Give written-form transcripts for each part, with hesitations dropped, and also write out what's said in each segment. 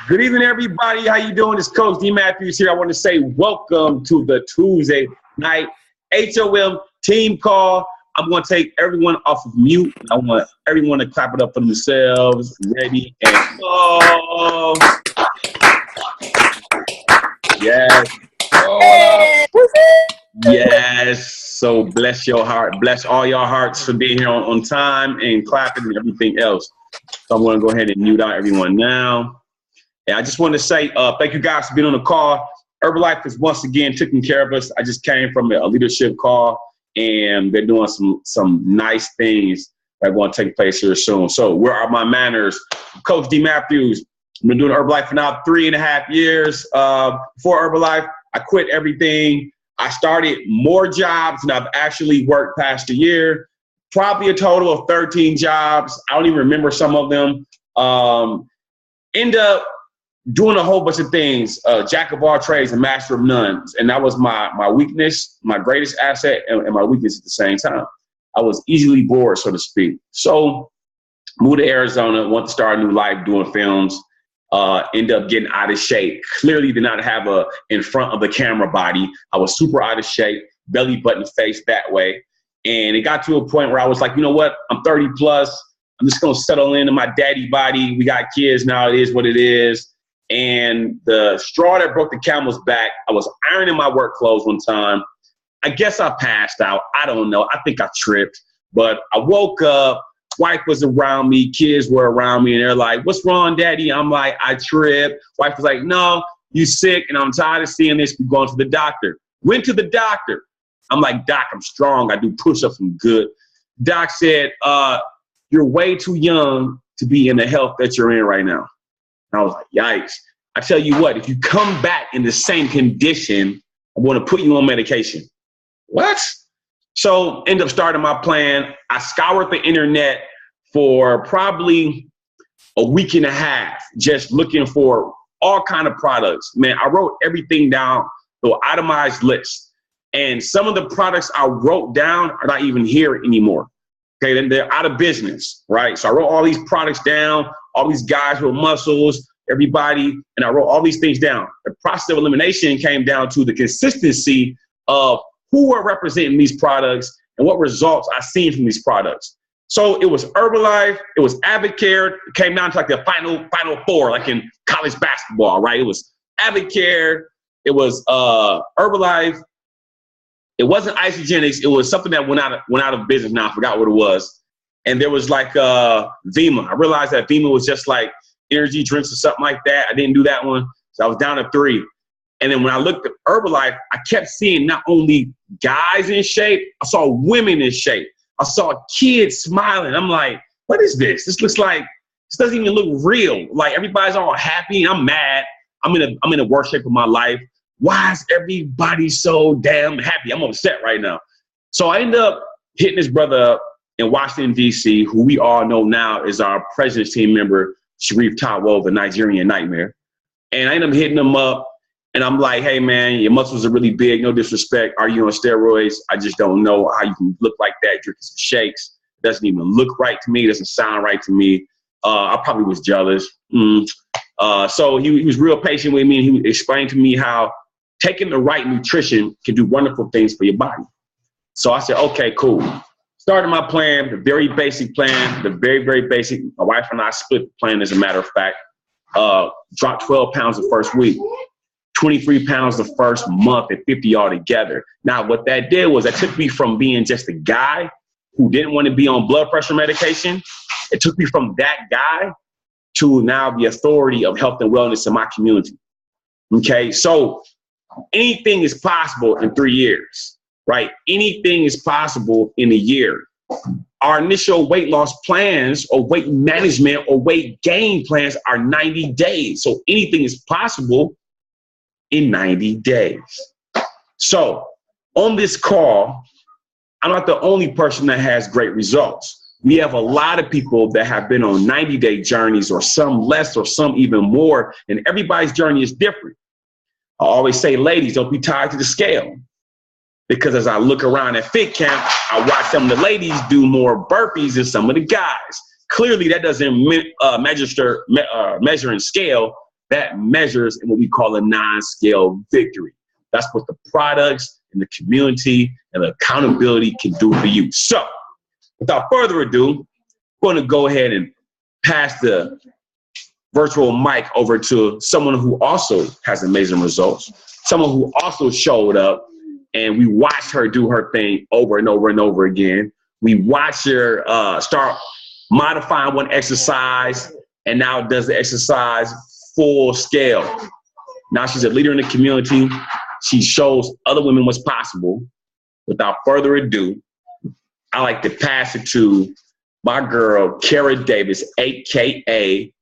Good evening, everybody. How you doing? It's Coach D. Matthews here. I want to say welcome to the Tuesday night HOM team call. I'm going to take everyone off of mute. I want everyone to clap it up for themselves. Ready and go. Yes. Yes. So bless your heart. Bless all your hearts for being here on time and clapping and everything else. So I'm going to go ahead and mute out everyone now. And I just want to say thank you guys for being on the call. Herbalife is once again taking care of us. I just came from a leadership call, and they're doing some nice things that are going to take place here soon. So where are my manners? Coach D. Matthews. I've been doing Herbalife for now 3.5 years. Before Herbalife, I quit everything. I started more jobs than I've actually worked past a year. Probably a total of 13 jobs. I don't even remember some of them. End up doing a whole bunch of things, jack of all trades and master of none. And that was my weakness, my greatest asset, and my weakness at the same time. I was easily bored, so to speak. So moved to Arizona, want to start a new life doing films, end up getting out of shape. Clearly did not have a in front of the camera body. I was super out of shape, belly button face that way. And it got to a point where I was like, you know what? I'm 30 plus. I'm just going to settle into my daddy body. We got kids now. It is what it is. And the straw that broke the camel's back, I was ironing my work clothes one time. I guess I passed out. I don't know. I think I tripped. But I woke up. Wife was around me. Kids were around me. And they're like, what's wrong, daddy? I'm like, I tripped. Wife was like, no, you sick. And I'm tired of seeing this. We're going to the doctor. Went to the doctor. I'm like, Doc, I'm strong. I do push-ups. I'm good. Doc said, you're way too young to be in the health that you're in right now. And I was like, yikes. I tell you what, if you come back in the same condition, I'm going to put you on medication. What? So end up starting my plan. I scoured the internet for probably a week and a half, just looking for all kind of products. Man, I wrote everything down, the itemized list. And some of the products I wrote down are not even here anymore. Okay, then they're out of business, right? So I wrote all these products down, all these guys with muscles, everybody, and I wrote all these things down. The process of elimination came down to the consistency of who are representing these products and what results I've seen from these products. So it was Herbalife, it was Avocare, it came down to like the final four, like in college basketball, right? It was Avocare, it was Herbalife. It wasn't Isogenics. It was something that went out of business now. I forgot what it was. And there was like Vima. I realized that Vima was just like energy drinks or something like that. I didn't do that one. So I was down to 3. And then when I looked at Herbalife, I kept seeing not only guys in shape, I saw women in shape. I saw kids smiling. I'm like, what is this? This looks like, this doesn't even look real. Like everybody's all happy. I'm mad. I'm in the worst shape of my life. Why is everybody so damn happy? I'm upset right now. So I ended up hitting this brother up in Washington, D.C., who we all know now is our president's team member, Sharif Tawo, the Nigerian Nightmare. And I ended up hitting him up, and I'm like, hey, man, your muscles are really big. No disrespect. Are you on steroids? I just don't know how you can look like that, drinking some shakes. It doesn't even look right to me. It doesn't sound right to me. I probably was jealous. So he was real patient with me, and he explained to me how taking the right nutrition can do wonderful things for your body. So I said, okay, cool. Started my plan, the very basic plan, the very, very basic. My wife and I split the plan, as a matter of fact. Dropped 12 pounds the first week, 23 pounds the first month, and 50 altogether. Now, what that did was that took me from being just a guy who didn't want to be on blood pressure medication. It took me from that guy to now the authority of health and wellness in my community. Okay, so anything is possible in 3 years, right? Anything is possible in a year. Our initial weight loss plans or weight management or weight gain plans are 90 days. So anything is possible in 90 days. So on this call, I'm not the only person that has great results. We have a lot of people that have been on 90-day journeys, or some less or some even more, and everybody's journey is different. I always say, ladies, don't be tied to the scale. Because as I look around at Fit Camp, I watch some of the ladies do more burpees than some of the guys. Clearly, that doesn't measure and scale that measures in what we call a non-scale victory. That's what the products and the community and the accountability can do for you. So without further ado, I'm going to go ahead and pass the virtual mic over to someone who also has amazing results, someone who also showed up, and we watched her do her thing over and over and over again. We watched her start modifying one exercise, and now does the exercise full scale. Now she's a leader in the community. She shows other women what's possible. Without further ado, I like to pass it to my girl, Kara Davis, AKA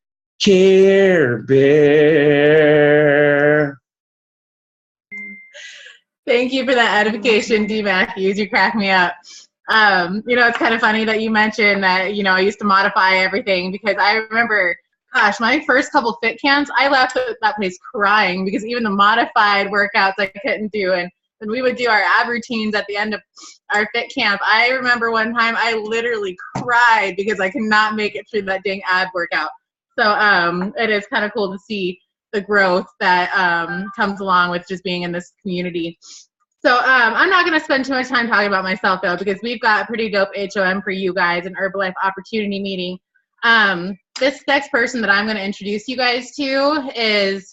Care Bear. Thank you for that edification, D. Matthews. You crack me up. It's kind of funny that you mentioned that, I used to modify everything, because I remember, gosh, my first couple fit camps, I left that place crying because even the modified workouts I couldn't do. And when we would do our ab routines at the end of our fit camp, I remember one time I literally cried because I could not make it through that dang ab workout. So it is kind of cool to see the growth that comes along with just being in this community. So I'm not going to spend too much time talking about myself, though, because we've got a pretty dope HOM for you guys, an Herbalife opportunity meeting. This next person that I'm going to introduce you guys to is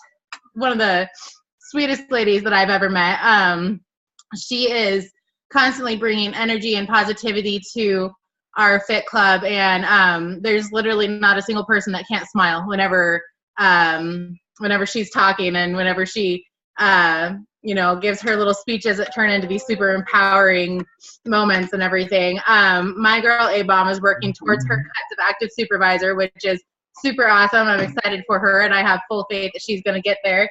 one of the sweetest ladies that I've ever met. She is constantly bringing energy and positivity to our fit club, and there's literally not a single person that can't smile whenever she's talking, and whenever she gives her little speeches that turn into these super empowering moments and everything. My girl A-Bomb is working towards her cuts of active supervisor, which is super awesome. I'm excited for her, and I have full faith that she's going to get there.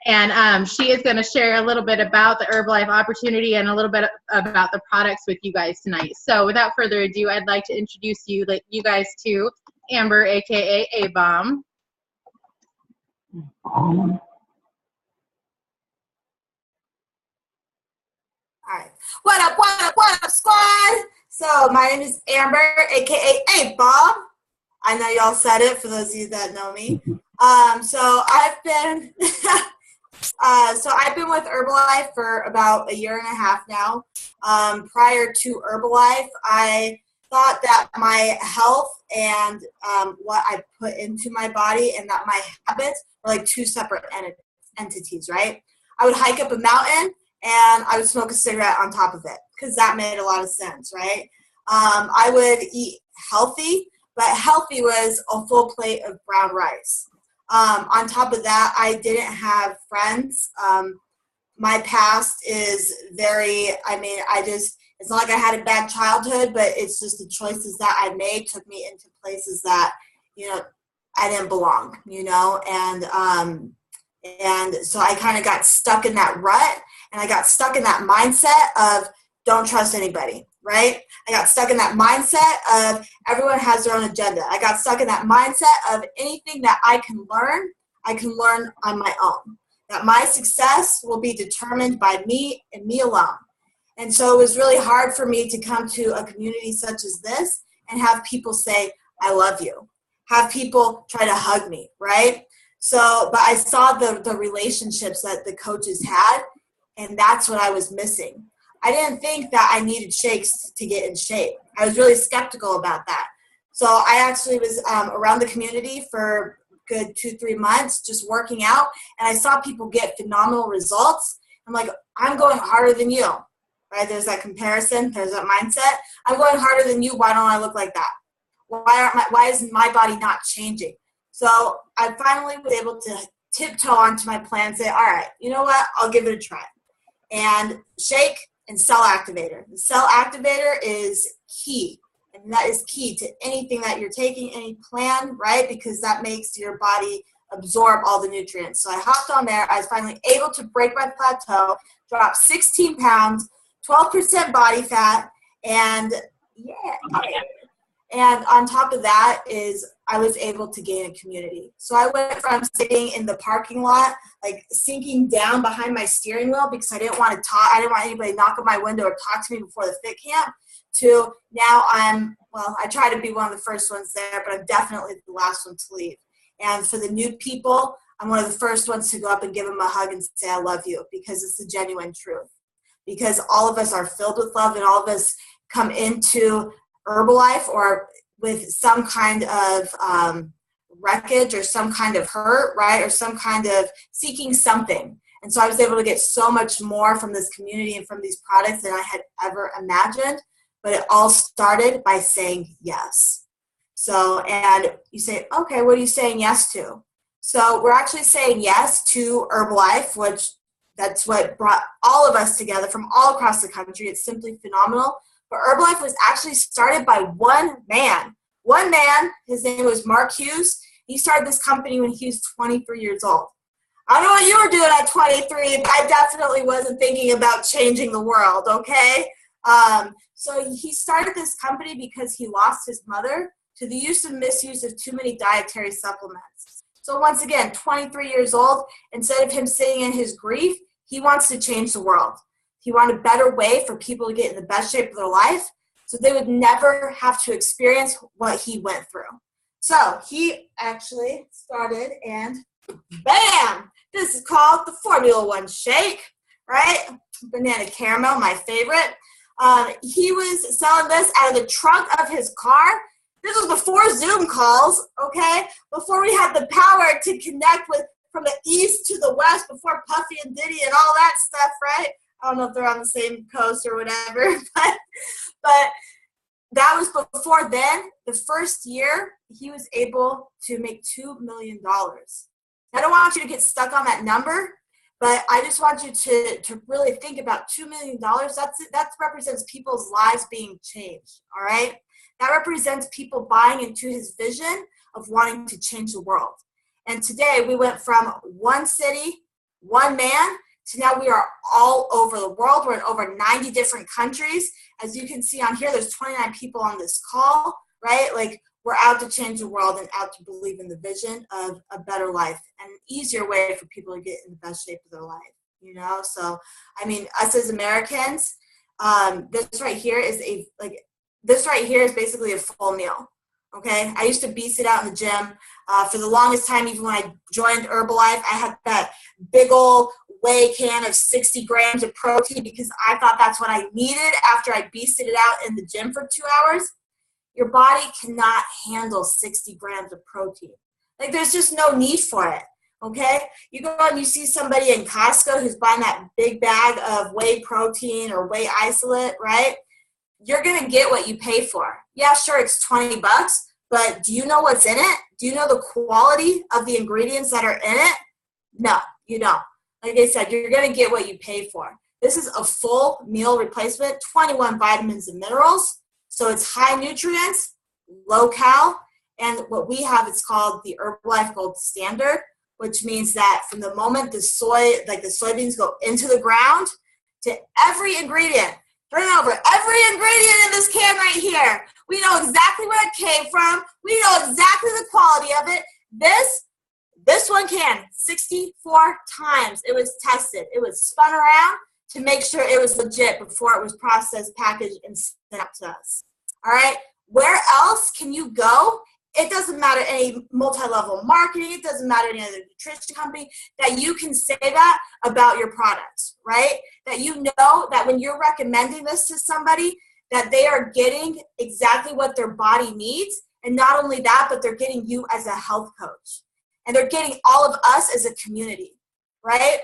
And she is going to share a little bit about the Herbalife opportunity and a little bit about the products with you guys tonight. So without further ado, I'd like to introduce you guys to Amber, aka A-Bomb. All right. What up, squad? So my name is Amber, aka A-Bomb. I know y'all said it for those of you that know me. So I've been with Herbalife for about a year and a half now. Prior to Herbalife, I thought that my health and what I put into my body and that my habits were like two separate entities, right? I would hike up a mountain and I would smoke a cigarette on top of it because that made a lot of sense, right? I would eat healthy, but healthy was a full plate of brown rice. On top of that, I didn't have friends. My past is it's not like I had a bad childhood, but it's just the choices that I made took me into places that, I didn't belong, and so I kind of got stuck in that rut, and I got stuck in that mindset of don't trust anybody, right? I got stuck in that mindset of everyone has their own agenda. I got stuck in that mindset of anything that I can learn on my own. That my success will be determined by me and me alone. And so it was really hard for me to come to a community such as this and have people say, I love you. Have people try to hug me, right? So, but I saw the relationships that the coaches had, and that's what I was missing. I didn't think that I needed shakes to get in shape. I was really skeptical about that. So I actually was around the community for good 2-3 months just working out, and I saw people get phenomenal results. I'm like, I'm going harder than you, right? There's that comparison. There's that mindset. I'm going harder than you. Why don't I look like that? Why is my body not changing? So I finally was able to tiptoe onto my plan and say, all right, you know what? I'll give it a try. And shake and cell activator. The cell activator is key. And that is key to anything that you're taking, any plan, right? Because that makes your body absorb all the nutrients. So I hopped on there. I was finally able to break my plateau, drop 16 pounds, 12% body fat, and and on top of that is I was able to gain a community. So I went from sitting in the parking lot, like sinking down behind my steering wheel because I didn't want to talk. I didn't want anybody to knock on my window or talk to me before the fit camp, to now I try to be one of the first ones there, but I'm definitely the last one to leave. And for the new people, I'm one of the first ones to go up and give them a hug and say, I love you, because it's the genuine truth. Because all of us are filled with love, and all of us come into Herbalife or with some kind of wreckage or some kind of hurt, right? Or some kind of seeking something. And so I was able to get so much more from this community and from these products than I had ever imagined. But it all started by saying yes. So, and you say, okay, what are you saying yes to? So we're actually saying yes to Herbalife, which that's what brought all of us together from all across the country. It's simply phenomenal. But Herbalife was actually started by one man. One man, his name was Mark Hughes. He started this company when he was 23 years old. I don't know what you were doing at 23. I definitely wasn't thinking about changing the world, okay? So he started this company because he lost his mother to the use and misuse of too many dietary supplements. So once again, 23 years old, instead of him sitting in his grief, he wants to change the world. He wanted a better way for people to get in the best shape of their life so they would never have to experience what he went through. So he actually started, and bam, this is called the Formula One Shake, right? Banana caramel, my favorite. He was selling this out of the trunk of his car. This was before Zoom calls, okay? Before we had the power to connect with from the east to the west, before Puffy and Diddy and all that stuff, right? I don't know if they're on the same coast or whatever, but that was before then. The first year, he was able to make $2 million. I don't want you to get stuck on that number, but I just want you to really think about $2 million. That represents people's lives being changed, all right? That represents people buying into his vision of wanting to change the world. And today we went from one city, one man, to now we are all over the world. We're in over 90 different countries. As you can see on here, there's 29 people on this call, right? Like, we're out to change the world and out to believe in the vision of a better life and an easier way for people to get in the best shape of their life, you know? So, I mean, us as Americans, this right here is basically a full meal, okay? I used to beast it out in the gym. For the longest time, even when I joined Herbalife, I had that big old whey can of 60 grams of protein because I thought that's what I needed after I beasted it out in the gym for 2 hours. Your body cannot handle 60 grams of protein. Like, there's just no need for it, okay? You go and you see somebody in Costco who's buying that big bag of whey protein or whey isolate, right? You're going to get what you pay for. Yeah, sure, it's $20, but do you know what's in it? Do you know the quality of the ingredients that are in it? No, you don't. Like I said, you're going to get what you pay for. This is a full meal replacement, 21 vitamins and minerals. So it's high nutrients, low cal, and what we have is called the Herbalife Gold Standard, which means that from the moment the soybeans go into the ground to every ingredient, turn it over, every ingredient in this can right here, we know exactly where it came from. We know exactly the quality of it. This one can, 64 times it was tested. It was spun around to make sure it was legit before it was processed, packaged, and sent out to us. All right? Where else can you go? It doesn't matter any multi-level marketing. It doesn't matter any other nutrition company that you can say that about your products, right? That you know that when you're recommending this to somebody, that they are getting exactly what their body needs. And not only that, but they're getting you as a health coach. And they're getting all of us as a community, right?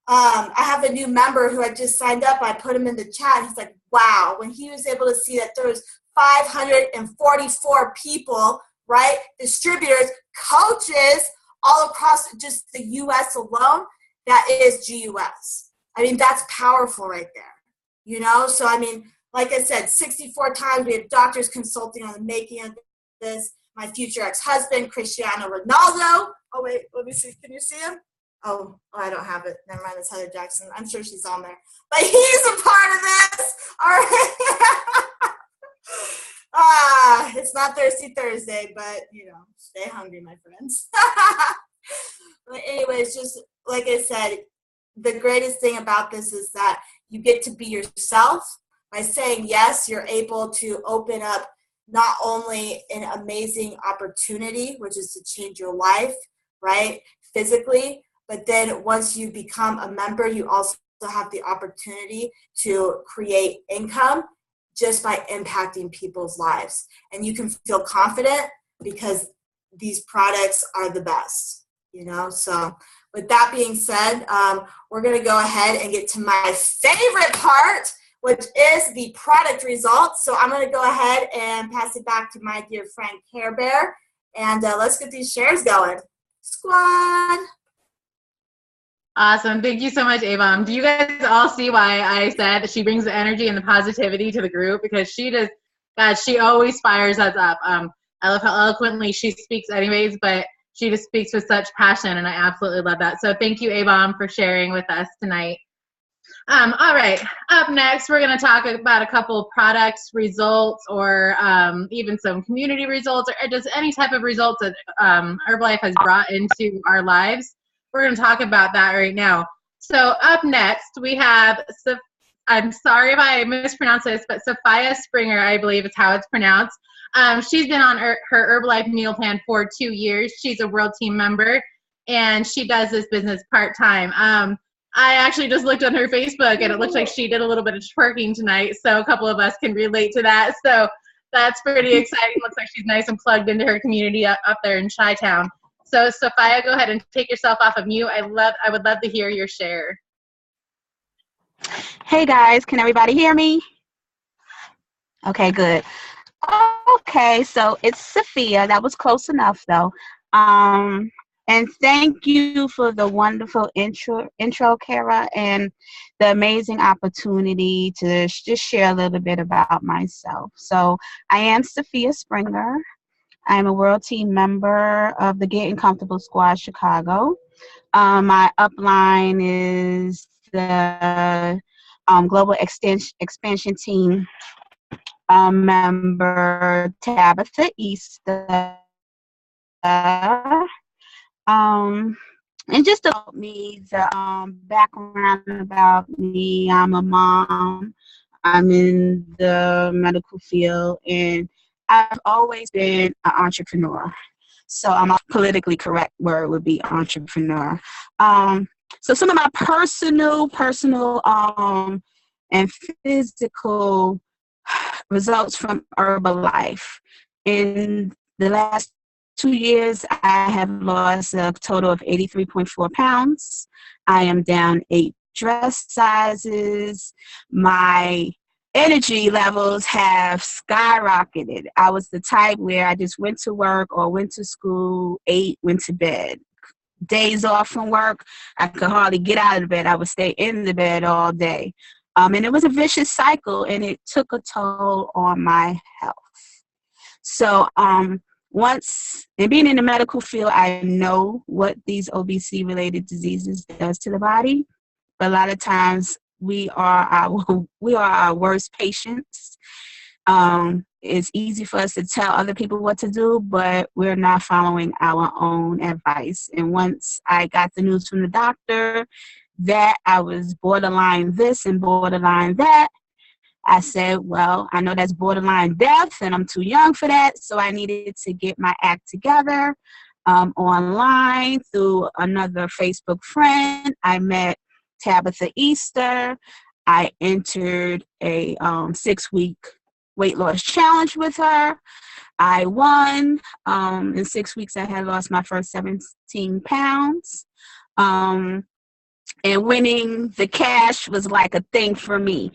I have a new member who I just signed up. I put him in the chat. He's like, wow. When he was able to see that there was 544 people, right? Distributors, coaches all across just the U.S. alone, that is GUS. I mean, that's powerful right there, you know? So, I mean, like I said, 64 times we had doctors consulting on the making of this. My future ex-husband, Cristiano Ronaldo. Oh, wait, let me see. Can you see him? Oh, I don't have it. Never mind, it's Heather Jackson. I'm sure she's on there. But he's a part of this. All right. It's not Thirsty Thursday, but, you know, stay hungry, my friends. But anyways, just like I said, the greatest thing about this is that you get to be yourself. By saying yes, you're able to open up not only an amazing opportunity, which is to change your life, right? physically, but then once you become a member, you also have the opportunity to create income just by impacting people's lives. And you can feel confident because these products are the best, you know? So with that being said, we're going to go ahead and get to my favorite part, which is the product results. So I'm going to go ahead and pass it back to my dear friend Care Bear, and let's get these shares going. Squad. Awesome. Thank you so much, Avon. Do you guys all see why I said that she brings the energy and the positivity to the group? Because she just, God, she always fires us up. I love how eloquently she speaks anyways, but she just speaks with such passion, and I absolutely love that. So thank you, Avon, for sharing with us tonight. All right, up next, we're going to talk about a couple products, results, or even some community results, or just any type of results that Herbalife has brought into our lives. We're going to talk about that right now. So up next, we have, I'm sorry if I mispronounce this, but Sophia Springer, I believe is how it's pronounced. She's been on her Herbalife meal plan for 2 years. She's a World Team member, and she does this business part-time. I actually just looked on her Facebook, and it looks like she did a little bit of twerking tonight, so a couple of us can relate to that. So that's pretty exciting. Looks like she's nice and plugged into her community up there in Chi-Town. So Sophia, go ahead and take yourself off of mute. I would love to hear your share. Hey guys, can everybody hear me? Okay, good. Okay, so it's Sophia. That was close enough though. And thank you for the wonderful intro, Kara, and the amazing opportunity to just share a little bit about myself. So I am Sophia Springer. I'm a World Team member of the Getting Comfortable Squad Chicago. My upline is the Global Expansion Team member Tabitha Easter. And just about me, the background about me, I'm a mom. I'm in the medical field, and I've always been an entrepreneur. So a politically correct word would be entrepreneur. So some of my personal and physical results from Herbalife. In the last 2 years, I have lost a total of 83.4 pounds. I am down 8 dress sizes. My energy levels have skyrocketed. I was the type where I just went to work or went to school, ate, went to bed. Days off from work, I could hardly get out of the bed. I would stay in the bed all day. And it was a vicious cycle, and it took a toll on my health. So once, and being in the medical field, I know what these obesity-related diseases does to the body. But a lot of times we are our worst patients. It's easy for us to tell other people what to do, but we're not following our own advice. And once I got the news from the doctor that I was borderline this and borderline that, I said, well, I know that's borderline death, and I'm too young for that, so I needed to get my act together. Online through another Facebook friend, I met Tabitha Easter. I entered a 6-week weight loss challenge with her. I won. In 6 weeks, I had lost my first 17 pounds. And winning the cash was like a thing for me.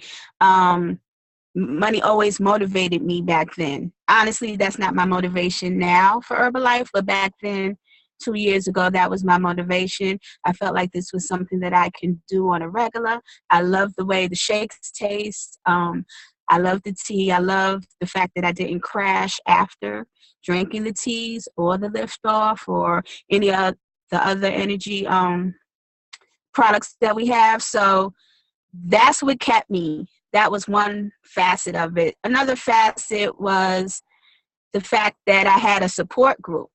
Money always motivated me back then. Honestly, that's not my motivation now for Herbalife, but back then, 2 years ago, that was my motivation. I felt like this was something that I can do on a regular. I love the way the shakes taste. I love the tea. I love the fact that I didn't crash after drinking the teas or the Lift Off or any of the other energy products that we have. So that's what kept me. That was one facet of it. Another facet was the fact that I had a support group.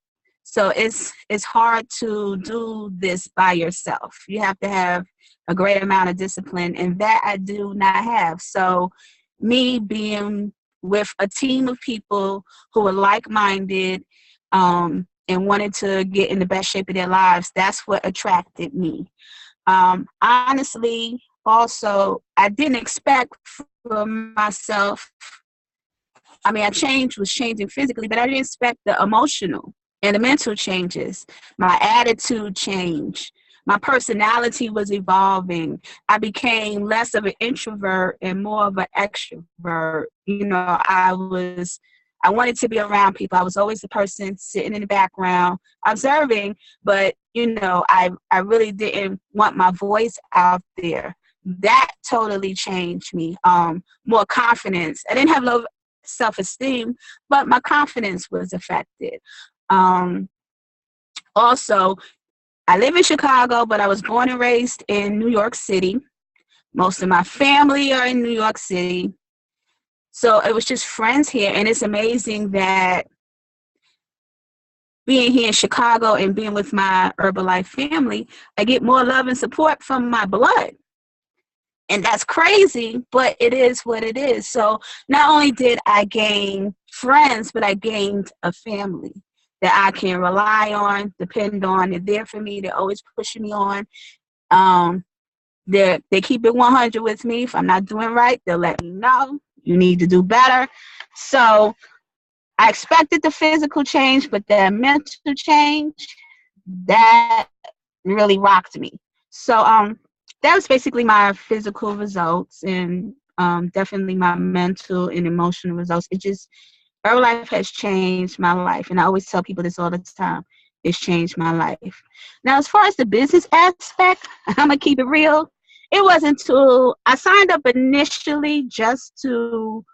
So it's hard to do this by yourself. You have to have a great amount of discipline, and that I do not have. So me being with a team of people who are like-minded, and wanted to get in the best shape of their lives. That's what attracted me. Honestly, also, I didn't expect for myself. I mean, was changing physically, but I didn't expect the emotional and the mental changes. My attitude changed. My personality was evolving. I became less of an introvert and more of an extrovert. You know, I wanted to be around people. I was always the person sitting in the background observing, but, you know, I really didn't want my voice out there. That totally changed me. More confidence. I didn't have low self-esteem, but my confidence was affected. Also, I live in Chicago, but I was born and raised in New York City. Most of my family are in New York City. So it was just friends here. And it's amazing that being here in Chicago and being with my Herbalife family, I get more love and support from my blood. And that's crazy, but it is what it is. So not only did I gain friends, but I gained a family that I can rely on, depend on. They're there for me. They're always pushing me on. They keep it 100 with me. If I'm not doing right, they'll let me know. You need to do better. So I expected the physical change, but the mental change, that really rocked me. So that was basically my physical results, and definitely my mental and emotional results. Herbalife has changed my life, and I always tell people this all the time. It's changed my life. Now, as far as the business aspect, I'm going to keep it real. It wasn't until I signed up initially just to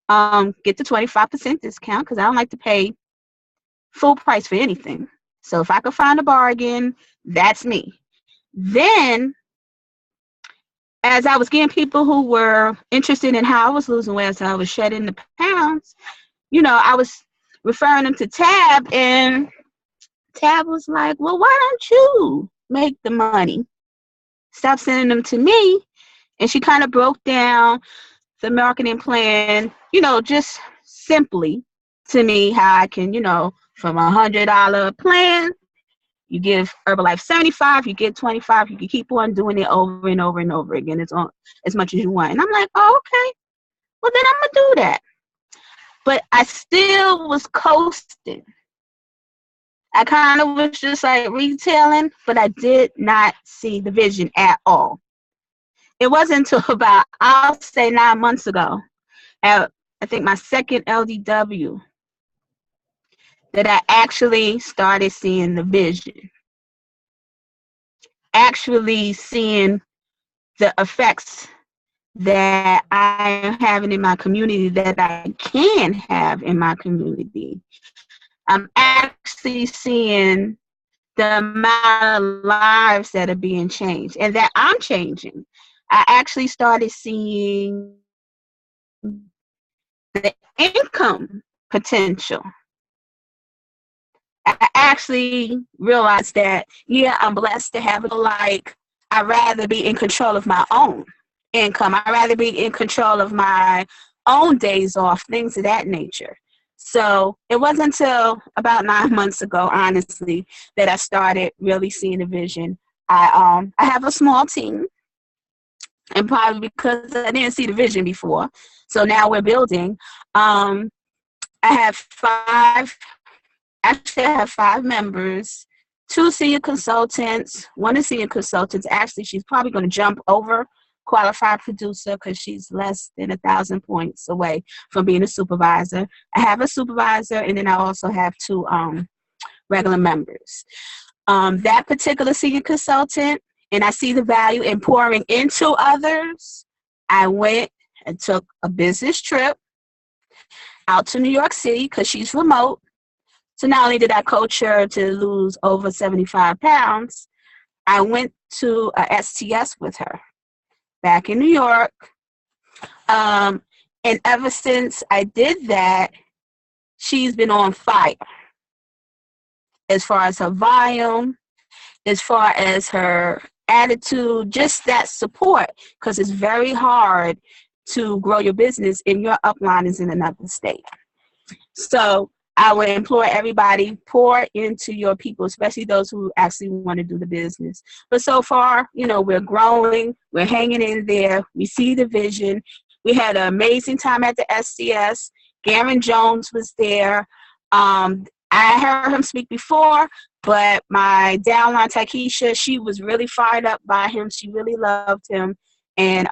get the 25% discount, because I don't like to pay full price for anything. So if I could find a bargain, that's me. Then, as I was getting people who were interested in how I was losing weight, as I was shedding the pounds, you know, I was referring them to Tab, and Tab was like, well, why don't you make the money? Stop sending them to me. And she kind of broke down the marketing plan, you know, just simply to me, how I can, you know, from $100 plan, you give Herbalife 75, you get 25, you can keep on doing it over and over and over again. It's on as much as you want. And I'm like, oh, okay. Well, then I'm going to do that. But I still was coasting. I kind of was just like retailing, but I did not see the vision at all. It wasn't until about, I'll say 9 months ago, at I think my second LDW, that I actually started seeing the vision. Actually seeing the effects that I am having in my community, that I can have in my community. I'm actually seeing the amount of lives that are being changed and that I'm changing. I actually started seeing the income potential. I actually realized that, yeah, I'm blessed to have it. Like, I'd rather be in control of my own income. I'd rather be in control of my own days off, things of that nature. So it wasn't until about 9 months ago, honestly, that I started really seeing the vision. I have a small team, and probably because I didn't see the vision before. So now we're building. I have five members, 2 senior consultants. One is senior consultants. Actually, she's probably going to jump over qualified producer because she's less than 1,000 points away from being a supervisor. I have a supervisor, and then I also have 2 regular members. That particular senior consultant, and I see the value in pouring into others. I went and took a business trip out to New York City because she's remote. So not only did I coach her to lose over 75 pounds, I went to a STS with her back in New York. And ever since I did that, she's been on fire. As far as her volume, as far as her attitude, just that support, because it's very hard to grow your business and your upline is in another state. So I would implore everybody, pour into your people, especially those who actually want to do the business. But so far, you know, we're growing, we're hanging in there, we see the vision. We had an amazing time at the SDS. Garen Jones was there. I heard him speak before, but my downline, Takesha, she was really fired up by him. She really loved him. And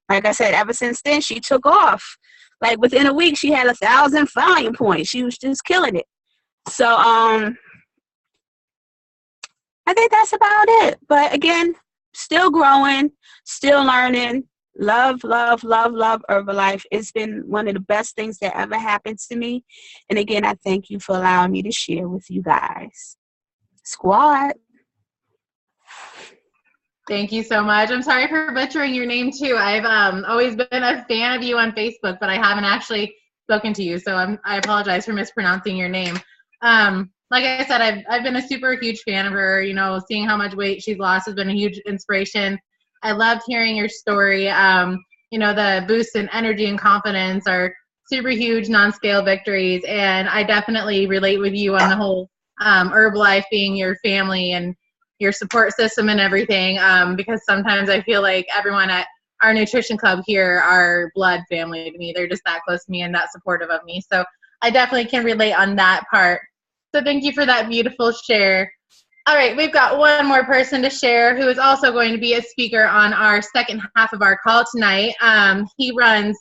like I said, ever since then, she took off. Like within a week, she had 1,000 volume points. She was just killing it. So I think that's about it. But again, still growing, still learning. Love, love, love, love Herbalife. It's been one of the best things that ever happened to me. And again, I thank you for allowing me to share with you guys. Squad. Thank you so much. I'm sorry for butchering your name too. I've always been a fan of you on Facebook, but I haven't actually spoken to you, so I apologize for mispronouncing your name. Like I said, I've been a super huge fan of her. You know, seeing how much weight she's lost has been a huge inspiration. I loved hearing your story. You know, the boosts in energy and confidence are super huge non-scale victories, and I definitely relate with you on the whole Herbalife being your family and your support system and everything, because sometimes I feel like everyone at our nutrition club here are blood family to me. They're just that close to me and that supportive of me. So I definitely can relate on that part. So thank you for that beautiful share. All right, we've got one more person to share who is also going to be a speaker on our second half of our call tonight. He runs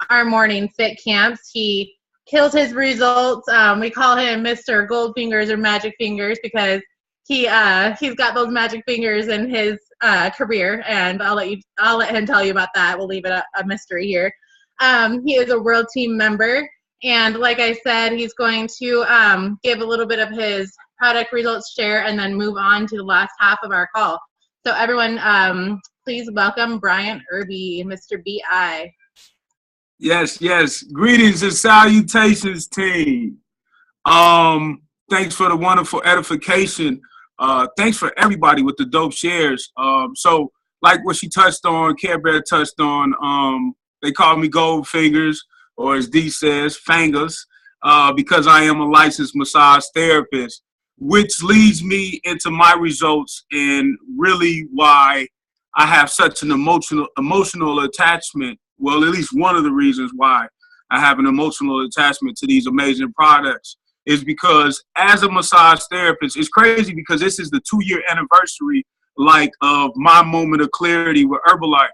our morning fit camps. He kills his results. We call him Mr. Goldfingers or Magic Fingers because he's got those magic fingers in his career, and I'll let him tell you about that. We'll leave it a mystery here. He is a world team member, and like I said, he's going to give a little bit of his product results share and then move on to the last half of our call. So everyone, please welcome Brian Irby, Mr. BI. Yes, yes. Greetings and salutations, team. Thanks for the wonderful edification. Thanks for everybody with the dope shares. So like what she touched on, Care Bear touched on, they call me Gold Fingers, or as D says, Fingers, because I am a licensed massage therapist, which leads me into my results and really why I have such an emotional attachment. Well, at least one of the reasons why I have an emotional attachment to these amazing products is because as a massage therapist, it's crazy because this is the 2-year anniversary, like, of my moment of clarity with Herbalife.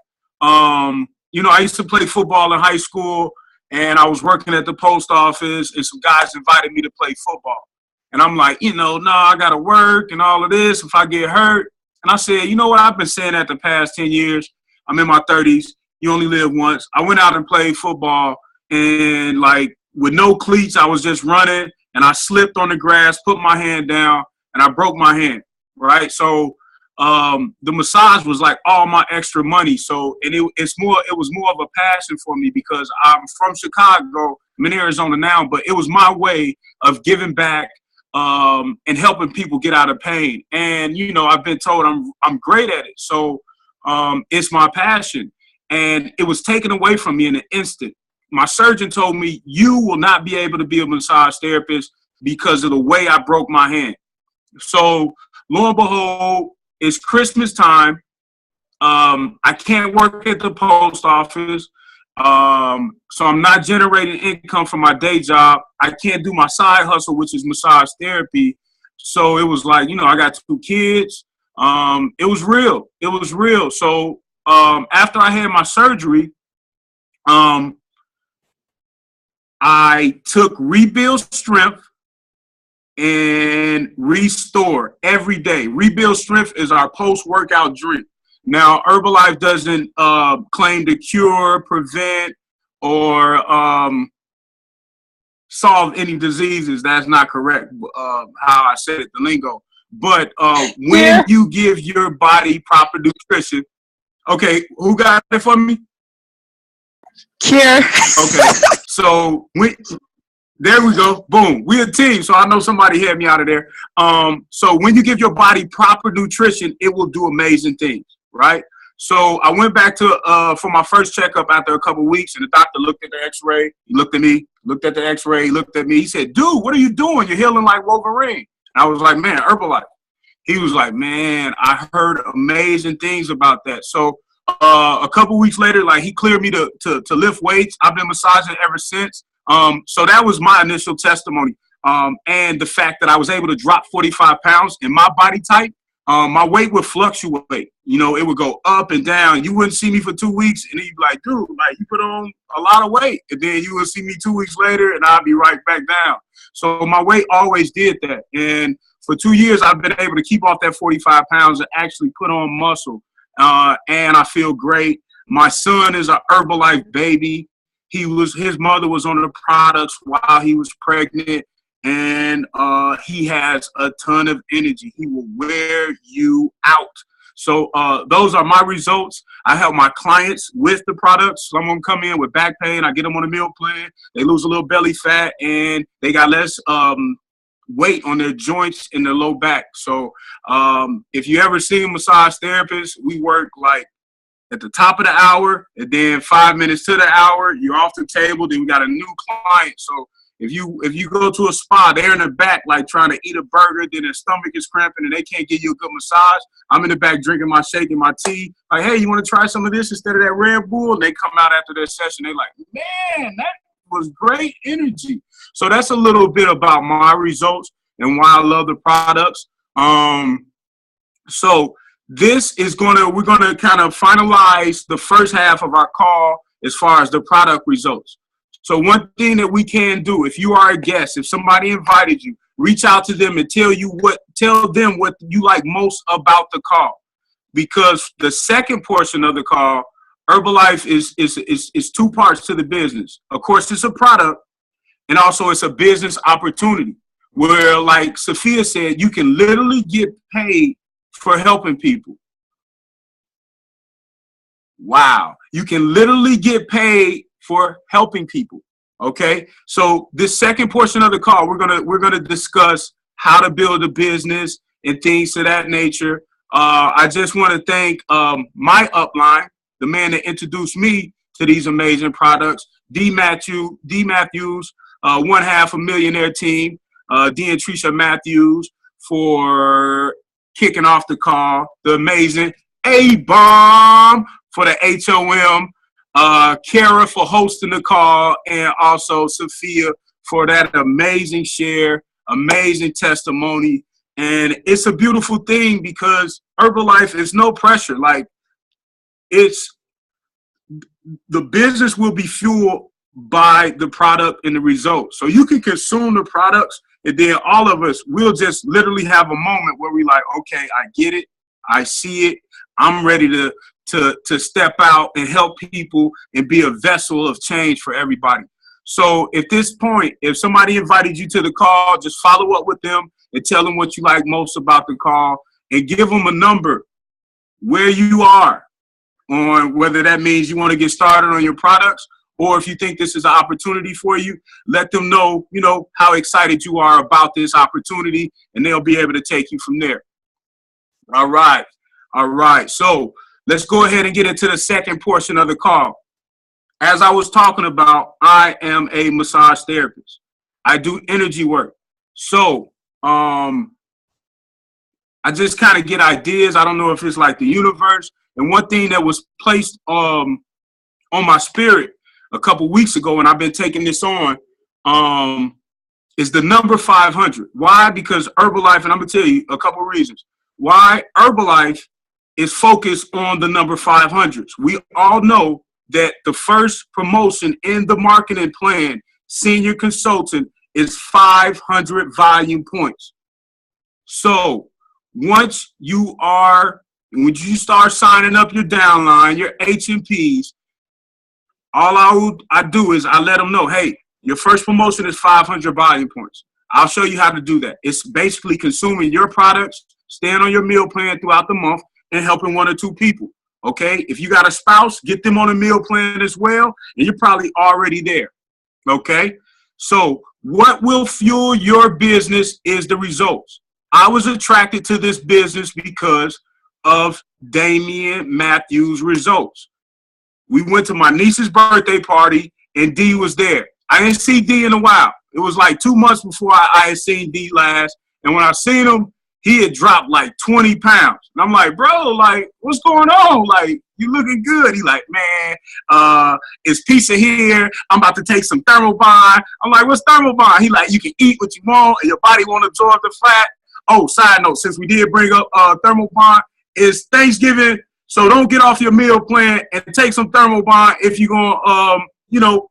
You know, I used to play football in high school, and I was working at the post office, and some guys invited me to play football. And I'm like, you know, no, I got to work and all of this if I get hurt. And I said, you know what? I've been saying that the past 10 years. I'm in my 30s. You only live once. I went out and played football, and, like, with no cleats, I was just running. And I slipped on the grass, put my hand down, and I broke my hand, right? So the massage was like all my extra money. So, and it was more of a passion for me because I'm from Chicago. I'm in Arizona now, but it was my way of giving back and helping people get out of pain. And, you know, I've been told I'm great at it. So it's my passion. And it was taken away from me in an instant. My surgeon told me, you will not be able to be a massage therapist because of the way I broke my hand. So lo and behold, it's Christmas time. I can't work at the post office. So I'm not generating income from my day job. I can't do my side hustle, which is massage therapy. So it was like, you know, I got 2 kids. It was real. It was real. So after I had my surgery, I took Rebuild Strength and Restore every day. Rebuild Strength is our post-workout drink. Now, Herbalife doesn't claim to cure, prevent, or solve any diseases. That's not correct, how I said it, the lingo. But when you give your body proper nutrition, okay, who got it for me? Cure. Okay, so there we go. Boom. We're a team, so I know somebody had me out of there. So when you give your body proper nutrition, it will do amazing things, right? So I went back to for my first checkup after a couple of weeks, and the doctor looked at the X-ray. He looked at me, looked at the X-ray, he looked at me. He said, "Dude, what are you doing? You're healing like Wolverine." And I was like, "Man, Herbalife." He was like, "Man, I heard amazing things about that." So a couple of weeks later, like, he cleared me to lift weights. I've been massaging ever since. So that was my initial testimony. And the fact that I was able to drop 45 pounds in my body type. My weight would fluctuate. You know, it would go up and down. You wouldn't see me for 2 weeks, and you'd be like, "Dude, like, you put on a lot of weight." And then you would see me 2 weeks later, and I'd be right back down. So my weight always did that. And for 2 years, I've been able to keep off that 45 pounds and actually put on muscle. And I feel great. My son is a Herbalife baby. His mother was on the products while he was pregnant. And he has a ton of energy. He will wear you out. So those are my results. I help my clients with the products. Some of them come in with back pain. I get them on a meal plan. They lose a little belly fat, and they got less weight on their joints in their low back. So if you ever see a massage therapist, we work like at the top of the hour, and then 5 minutes to the hour, you're off the table. Then we got a new client. So if you go to a spa, they're in the back like trying to eat a burger, then their stomach is cramping and they can't give you a good massage. I'm in the back drinking my shake and my tea. Like, "Hey, you want to try some of this instead of that Red Bull?" And they come out after their session. They like, "Man, that was great energy." So that's a little bit about my results and why I love the products. So this is we're gonna kind of finalize the first half of our call as far as the product results. So one thing that we can do, if you are a guest, if somebody invited you, reach out to them and tell them what you like most about the call. Because the second portion of the call, Herbalife is two parts to the business. Of course, it's a product, and also it's a business opportunity where, like Sophia said, you can literally get paid for helping people. Wow. You can literally get paid for helping people. Okay. So this second portion of the call, we're gonna discuss how to build a business and things of that nature. I just want to thank my upline, the man that introduced me to these amazing products, D. Matthews, one half a millionaire team, D and Tricia Matthews for kicking off the call, the amazing A-Bomb for the HOM, Kara for hosting the call, and also Sophia for that amazing share, amazing testimony. And it's a beautiful thing because Herbalife is no pressure. Like, the business will be fueled by the product and the results. So you can consume the products, and then all of us will just literally have a moment where we like, okay, I get it, I see it, I'm ready to step out and help people and be a vessel of change for everybody. So at this point, if somebody invited you to the call, just follow up with them and tell them what you like most about the call, and give them a number where you are on, whether that means you want to get started on your products, or if you think this is an opportunity for you, let them know, how excited you are about this opportunity, and they'll be able to take you from there. All right. So let's go ahead and get into the second portion of the call. As I was talking about, I am a massage therapist. I do energy work. So I just kind of get ideas. I don't know if it's like the universe. And one thing that was placed on my spirit a couple weeks ago, and I've been taking this on, is the number 500. Why? Because Herbalife, and I'm going to tell you a couple reasons why Herbalife is focused on the number 500s. We all know that the first promotion in the marketing plan, senior consultant, is 500 volume points. So once you start signing up your downline, your HMPs, all I do is I let them know, hey, your first promotion is 500 volume points. I'll show you how to do that. It's basically consuming your products, staying on your meal plan throughout the month, and helping one or two people. Okay? If you got a spouse, get them on a meal plan as well, and you're probably already there. Okay? So what will fuel your business is the results. I was attracted to this business because of Damian Matthews' results. We went to my niece's birthday party, and D was there. I didn't see D in a while. It was like 2 months before I had seen D last. And when I seen him, he had dropped like 20 pounds. And I'm like, bro, like, what's going on? Like, you looking good. He like, man, it's pizza here. I'm about to take some Thermobond. I'm like, what's Thermobond? He like, you can eat what you want and your body won't absorb the fat. Oh, side note, since we did bring up Thermobond, it's Thanksgiving, so don't get off your meal plan and take some Thermobond if you're going to,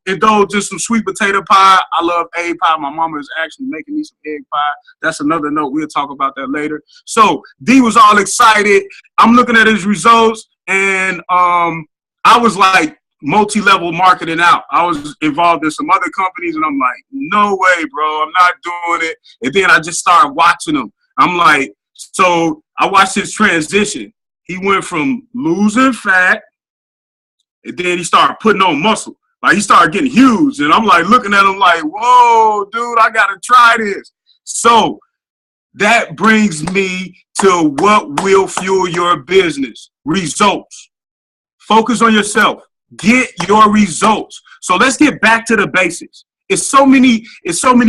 indulge in some sweet potato pie. I love egg pie. My mama is actually making me some egg pie. That's another note. We'll talk about that later. So D was all excited. I'm looking at his results, and I was like multi-level marketing out. I was involved in some other companies, and I'm like, no way, bro. I'm not doing it. And then I just started watching him. I'm like, so I watched his transition. He went from losing fat, and then he started putting on muscle. Like, he started getting huge, and I'm like looking at him like, whoa, dude, I got to try this. So that brings me to what will fuel your business. Results. Focus on yourself. Get your results. So let's get back to the basics. It's so many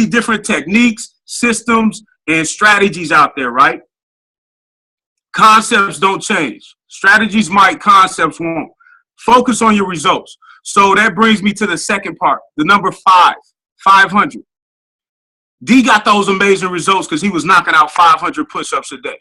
different techniques, systems, and strategies out there, right? Concepts don't change. Strategies might, concepts won't. Focus on your results. So that brings me to the second part, the number 500. D got those amazing results because he was knocking out 500 push-ups a day.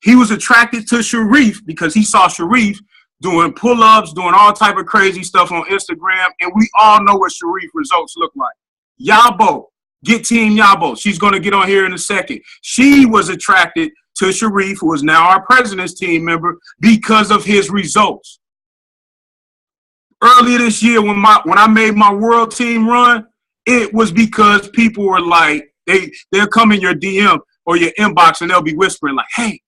He was attracted to Sharif because he saw Sharif doing pull-ups, doing all type of crazy stuff on Instagram, and we all know what Sharif results look like. Yabo, get Team Yabo. She's going to get on here in a second. She was attracted to Sharif, who is now our president's team member, because of his results. Earlier this year, when I made my world team run, it was because people were like, they'll come in your DM or your inbox and they'll be whispering like, hey,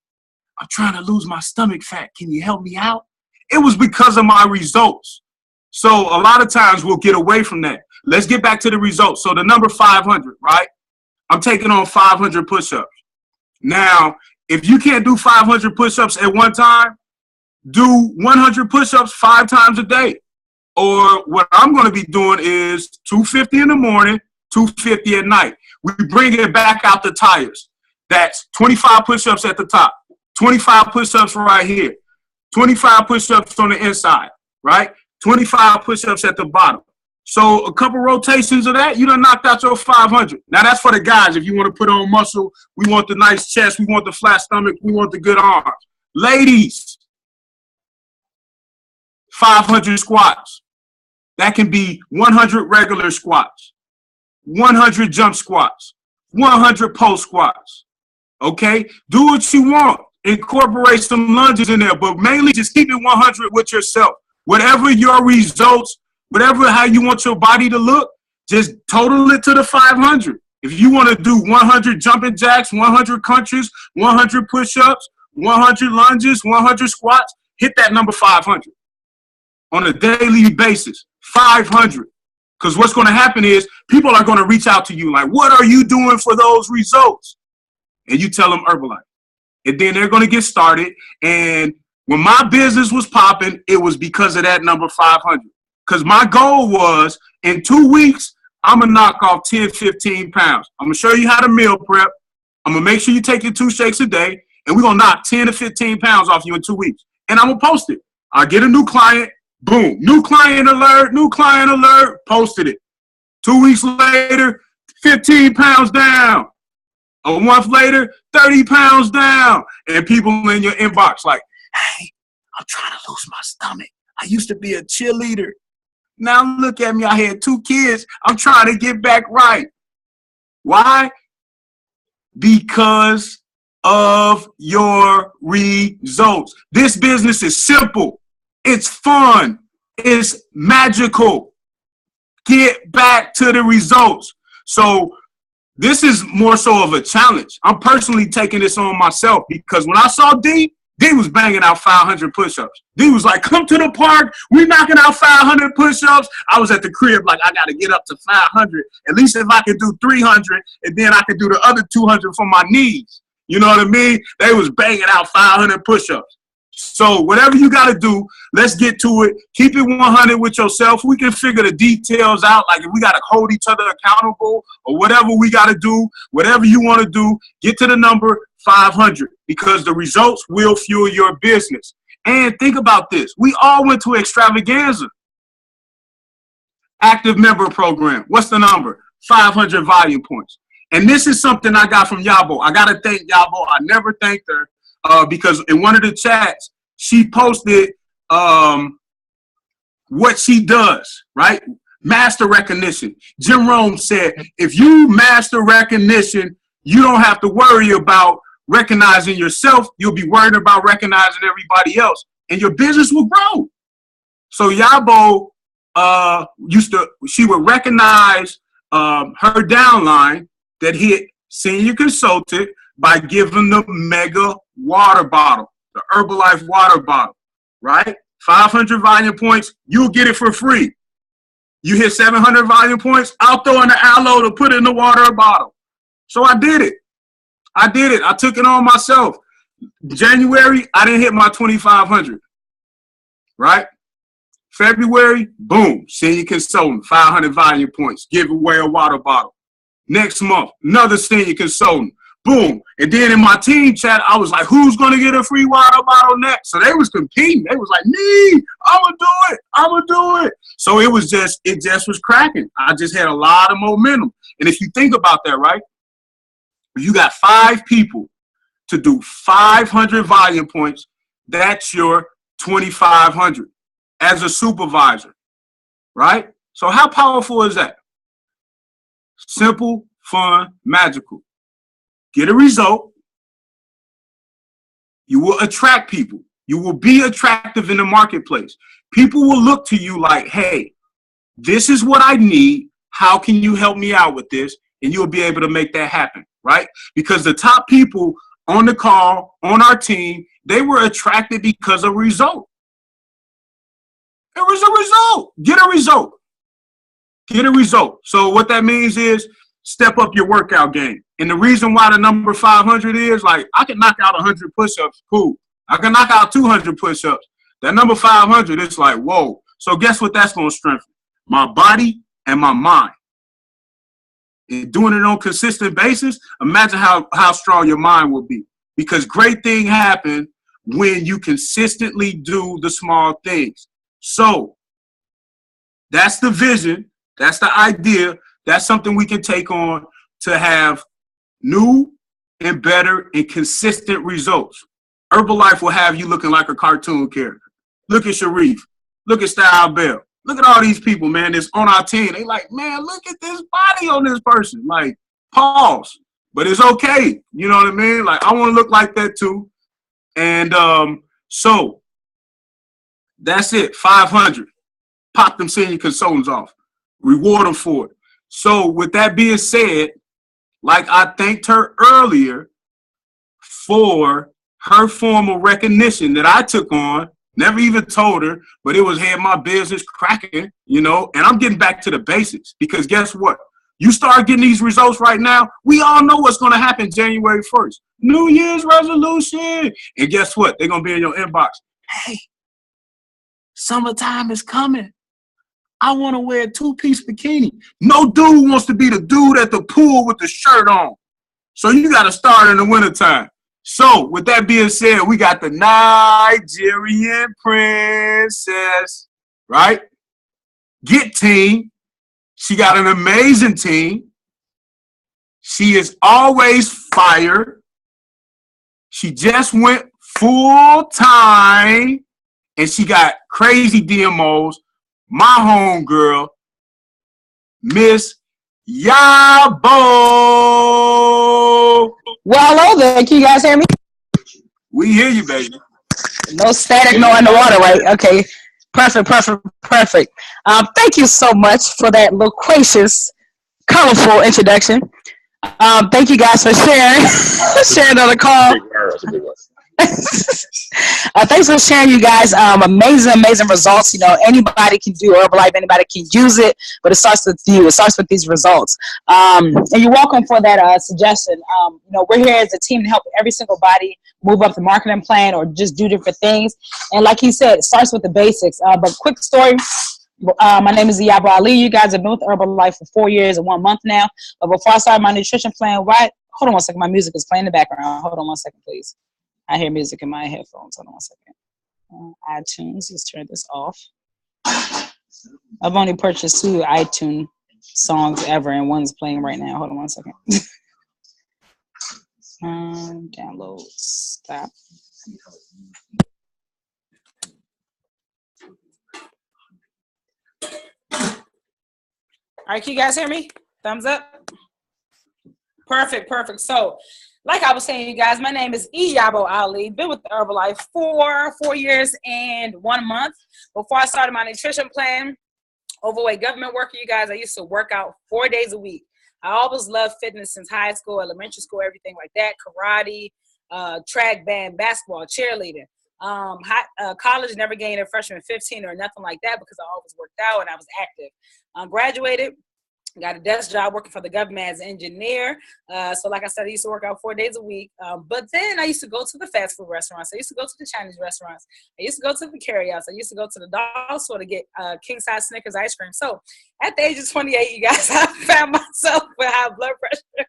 I'm trying to lose my stomach fat. Can you help me out? It was because of my results. So a lot of times we'll get away from that. Let's get back to the results. So the number 500, right? I'm taking on 500 push-ups. Now, if you can't do 500 push-ups at one time, do 100 push-ups 5 times a day. Or what I'm going to be doing is 250 in the morning, 250 at night. We bring it back out the tires. That's 25 push-ups at the top, 25 push-ups right here, 25 push-ups on the inside, right? 25 push-ups at the bottom. So a couple rotations of that, you done knocked out your 500. Now that's for the guys. If you want to put on muscle, we want the nice chest, we want the flat stomach, we want the good arms. Ladies, 500 squats. That can be 100 regular squats, 100 jump squats, 100 post squats. Okay? Do what you want. Incorporate some lunges in there, but mainly just keep it 100 with yourself. Whatever your results, whatever how you want your body to look, just total it to the 500. If you want to do 100 jumping jacks, 100 crunches, 100 push-ups, 100 lunges, 100 squats, hit that number 500 on a daily basis. 500. Because what's going to happen is people are going to reach out to you like, what are you doing for those results? And you tell them Herbalife. And then they're going to get started. And when my business was popping, it was because of that number 500. Because my goal was in 2 weeks, I'm going to knock off 10, 15 pounds. I'm going to show you how to meal prep. I'm going to make sure you take your 2 shakes a day. And we're going to knock 10 to 15 pounds off you in 2 weeks. And I'm going to post it. I get a new client. Boom, new client alert, posted it. 2 weeks later, 15 pounds down. A month later, 30 pounds down. And people in your inbox like, hey, I'm trying to lose my stomach. I used to be a cheerleader. Now look at me, I had 2 kids. I'm trying to get back right. Why? Because of your results. This business is simple. It's fun. It's magical. Get back to the results. So this is more so of a challenge. I'm personally taking this on myself because when I saw D was banging out 500 push-ups. D was like, come to the park. We're knocking out 500 push-ups. I was at the crib like, I got to get up to 500. At least if I could do 300, and then I could do the other 200 for my knees. You know what I mean? They was banging out 500 push-ups. So whatever you got to do, let's get to it. Keep it 100 with yourself. We can figure the details out, like if we got to hold each other accountable or whatever we got to do, whatever you want to do, get to the number 500 because the results will fuel your business. And think about this. We all went to Extravaganza. Active member program. What's the number? 500 volume points. And this is something I got from Yabo. I got to thank Yabo. I never thanked her because in one of the chats, she posted what she does, right? Master recognition. Jim Rome said, if you master recognition, you don't have to worry about recognizing yourself. You'll be worried about recognizing everybody else, and your business will grow. So Yabo she would recognize her downline that hit senior consultant by giving the mega water bottle, the Herbalife water bottle, right? 500 volume points, you'll get it for free. You hit 700 volume points, I'll throw in the aloe to put in the water bottle. So I did it. I took it on myself. January, I didn't hit my 2,500, right? February, boom, senior consultant, 500 volume points, give away a water bottle. Next month, another senior consultant, boom. And then in my team chat, I was like, who's going to get a free water bottle next? So they was competing. They was like, me, I'm going to do it. So it just was cracking. I just had a lot of momentum. And if you think about that, right, you got 5 people to do 500 volume points, that's your 2,500 as a supervisor, right? So how powerful is that? Simple, fun, magical. Get a result. You will attract people. You will be attractive in the marketplace. People will look to you like, hey, this is what I need. How can you help me out with this? And you'll be able to make that happen, right? Because the top people on the call, on our team, they were attracted because of result. It was a result. Get a result. Get a result. So what that means is step up your workout game. And the reason why the number 500 is, like, I can knock out 100 push-ups. Cool. I can knock out 200 push-ups. That number 500, it's like, whoa. So guess what that's going to strengthen? My body and my mind. And doing it on a consistent basis, imagine how strong your mind will be. Because great things happen when you consistently do the small things. So that's the vision. That's the idea. That's something we can take on to have new and better and consistent results. Herbalife will have you looking like a cartoon character. Look at Sharif. Look at Style Bell. Look at all these people, man, that's on our team. They like, man, look at this body on this person. Like, pause. But it's okay. You know what I mean? Like, I want to look like that too. And so that's it. 500. Pop them senior consultants off. Reward them for it. So with that being said, like I thanked her earlier for her formal recognition that I took on, never even told her, but it was had my business cracking, you know, and I'm getting back to the basics because guess what? You start getting these results right now, we all know what's going to happen January 1st. New Year's resolution. And guess what? They're going to be in your inbox. Hey, summertime is coming. I want to wear a 2-piece bikini. No dude wants to be the dude at the pool with the shirt on. So you got to start in the wintertime. So with that being said, we got the Nigerian princess, right? Get team. She got an amazing team. She is always fire. She just went full time and she got crazy DMOs. My homegirl, Miss Yabo. Well, hello there. Can you guys hear me? We hear you, baby. No static, no underwater, right? Okay. Perfect. Thank you so much for that loquacious, colorful introduction. Thank you guys for sharing on the call. Thanks for sharing, you guys. Amazing results. You know, anybody can do Herbalife, anybody can use it, but it starts with you. It starts with these results. And you're welcome for that suggestion. You know, we're here as a team to help every single body move up the marketing plan or just do different things. And like he said, it starts with the basics. But quick story. My name is Iyabo Ali. You guys have been with Herbalife for 4 years and 1 month now. But before I started my nutrition plan, hold on one second. My music is playing in the background. Hold on one second, please. I hear music in my headphones. Hold on one second. iTunes, let's turn this off. I've only purchased 2 iTunes songs ever, and one's playing right now. Hold on one second. Download, stop. All right, can you guys hear me? Thumbs up. Perfect. So, like I was saying, you guys, my name is Iyabo Ali. Been with Herbalife for 4 years and 1 month. Before I started my nutrition plan, overweight government worker, you guys, I used to work out 4 days a week. I always loved fitness since high school, elementary school, everything like that. Karate, track, band, basketball, cheerleading. College, never gained a freshman 15 or nothing like that because I always worked out and I was active. Graduated. Got a desk job working for the government as an engineer. So like I said, I used to work out 4 days a week. But then I used to go to the fast food restaurants. I used to go to the Chinese restaurants. I used to go to the carryouts. I used to go to the dollar store to get king-size Snickers ice cream. So at the age of 28, you guys, I found myself with high blood pressure.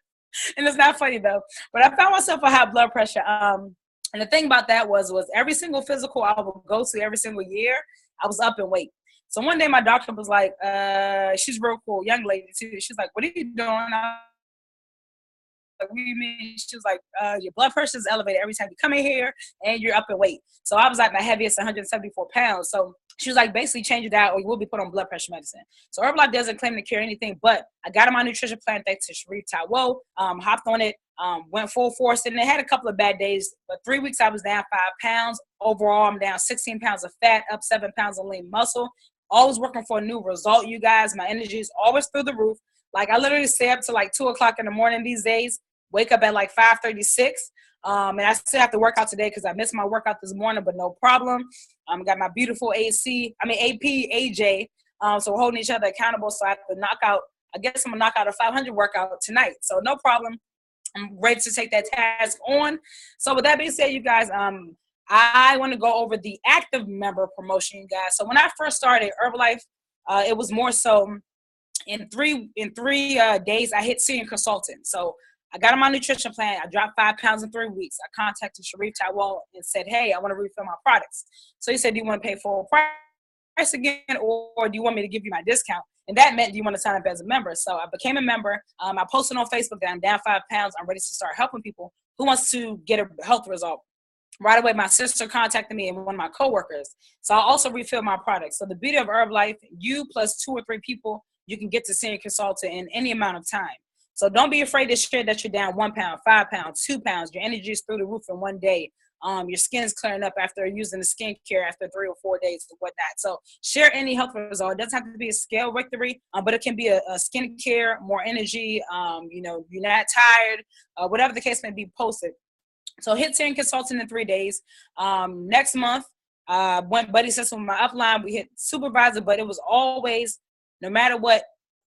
And it's not funny, though. But I found myself with high blood pressure. And the thing about that was every single physical I would go to every single year, I was up in weight. So one day my doctor was like, she's real cool, young lady too. She's like, what are you doing? I was like, what do you mean? She was like, your blood pressure is elevated every time you come in here and you're up in weight. So I was like my heaviest, 174 pounds. So she was like, basically change it out or you will be put on blood pressure medicine. So Herbalife doesn't claim to cure anything, but I got on my nutrition plan thanks to Sharif Taiwo, hopped on it, went full force, and it had a couple of bad days, but 3 weeks I was down 5 pounds. Overall, I'm down 16 pounds of fat, up 7 pounds of lean muscle. Always working for a new result, you guys. My energy is always through the roof. Like, I literally stay up to like 2 o'clock in the morning these days, wake up at like 5:36. And I still have to work out today because I missed my workout this morning, but no problem. Got my beautiful AP, AJ. So we're holding each other accountable. So I have to knock out, I guess I'm going to knock out a 500 workout tonight. So no problem. I'm ready to take that task on. So with that being said, you guys, I want to go over the active member promotion, you guys. So when I first started Herbalife, it was more so in three days I hit senior consultant. So I got on my nutrition plan. I dropped 5 pounds in 3 weeks. I contacted Sharif Taiwo and said, hey, I want to refill my products. So he said, do you want to pay full price again, or do you want me to give you my discount? And that meant, do you want to sign up as a member? So I became a member. I posted on Facebook that I'm down 5 pounds. I'm ready to start helping people who wants to get a health result. Right away, my sister contacted me and one of my coworkers. So I also refill my products. So the beauty of Herbalife, you plus 2 or 3 people, you can get to senior consultant in any amount of time. So don't be afraid to share that you're down 1 pound, 5 pounds, 2 pounds. Your energy is through the roof in one day. Your skin's clearing up after using the skincare after 3 or 4 days and whatnot. So share any health result. It doesn't have to be a scale victory, but it can be a skincare, more energy, you're not tired, whatever the case may be, posted. So hit senior consultant in 3 days. Next month, went buddy system with my upline. We hit supervisor, but it was always, no matter what,